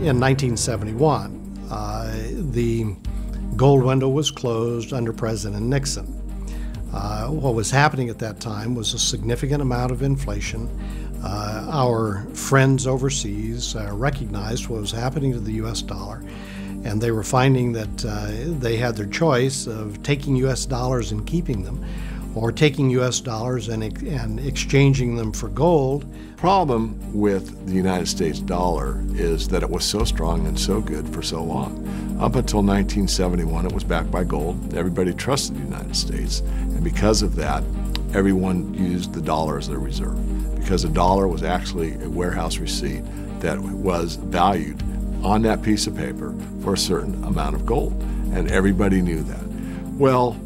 in 1971, the gold window was closed under President Nixon. What was happening at that time was a significant amount of inflation. Our friends overseas recognized what was happening to the U.S. dollar, and they were finding that they had their choice of taking U.S. dollars and keeping them, or taking U.S. dollars and exchanging them for gold. Problem with the United States dollar is that it was so strong and so good for so long. Up until 1971, it was backed by gold. Everybody trusted the United States, and because of that, everyone used the dollar as their reserve, because a dollar was actually a warehouse receipt that was valued on that piece of paper for a certain amount of gold, and everybody knew that. Well,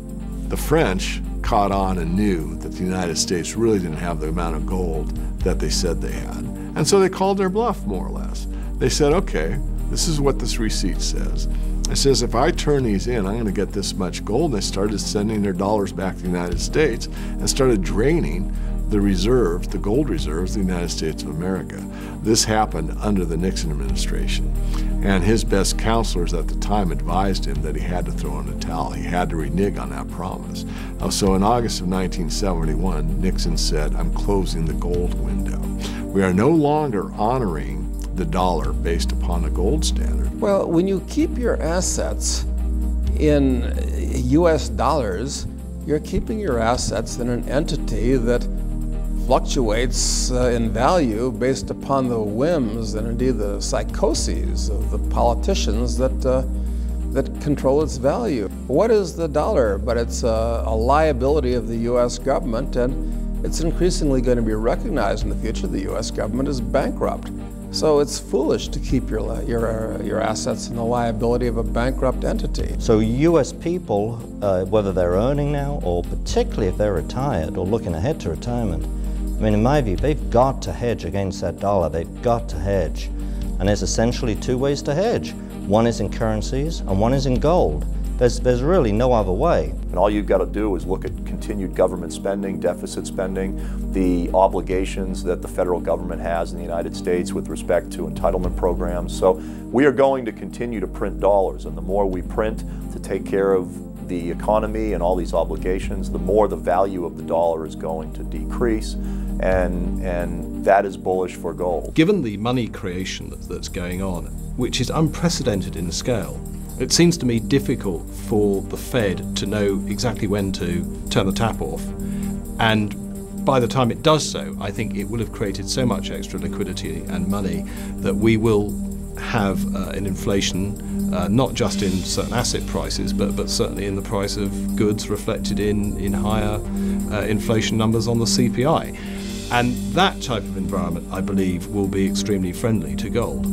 the French caught on and knew that the United States really didn't have the amount of gold that they said they had. And so they called their bluff, more or less. They said, okay, this is what this receipt says. It says, if I turn these in, I'm going to get this much gold. And they started sending their dollars back to the United States and started draining the reserves, the gold reserves of the United States of America. This happened under the Nixon administration. And his best counselors at the time advised him that he had to throw in the towel. He had to renege on that promise. So in August of 1971, Nixon said, I'm closing the gold window. We are no longer honoring the dollar based upon the gold standard. Well, when you keep your assets in U.S. dollars, you're keeping your assets in an entity that fluctuates in value based upon the whims and indeed the psychoses of the politicians that control its value. What is the dollar? But it's a liability of the U.S. government, and it's increasingly going to be recognized in the future the U.S. government is bankrupt. So it's foolish to keep your assets in the liability of a bankrupt entity. So U.S. people, whether they're earning now or particularly if they're retired or looking ahead to retirement, I mean, in my view, they've got to hedge against that dollar. They've got to hedge. And there's essentially two ways to hedge. One is in currencies and one is in gold. There's really no other way. And all you've got to do is look at continued government spending, deficit spending, the obligations that the federal government has in the United States with respect to entitlement programs. So we are going to continue to print dollars, and the more we print to take care of the economy and all these obligations, the more the value of the dollar is going to decrease, and that is bullish for gold. Given the money creation that's going on, which is unprecedented in scale, it seems to me difficult for the Fed to know exactly when to turn the tap off. And by the time it does so, I think it will have created so much extra liquidity and money that we will have an inflation, not just in certain asset prices, but certainly in the price of goods reflected in higher inflation numbers on the CPI. And that type of environment, I believe, will be extremely friendly to gold.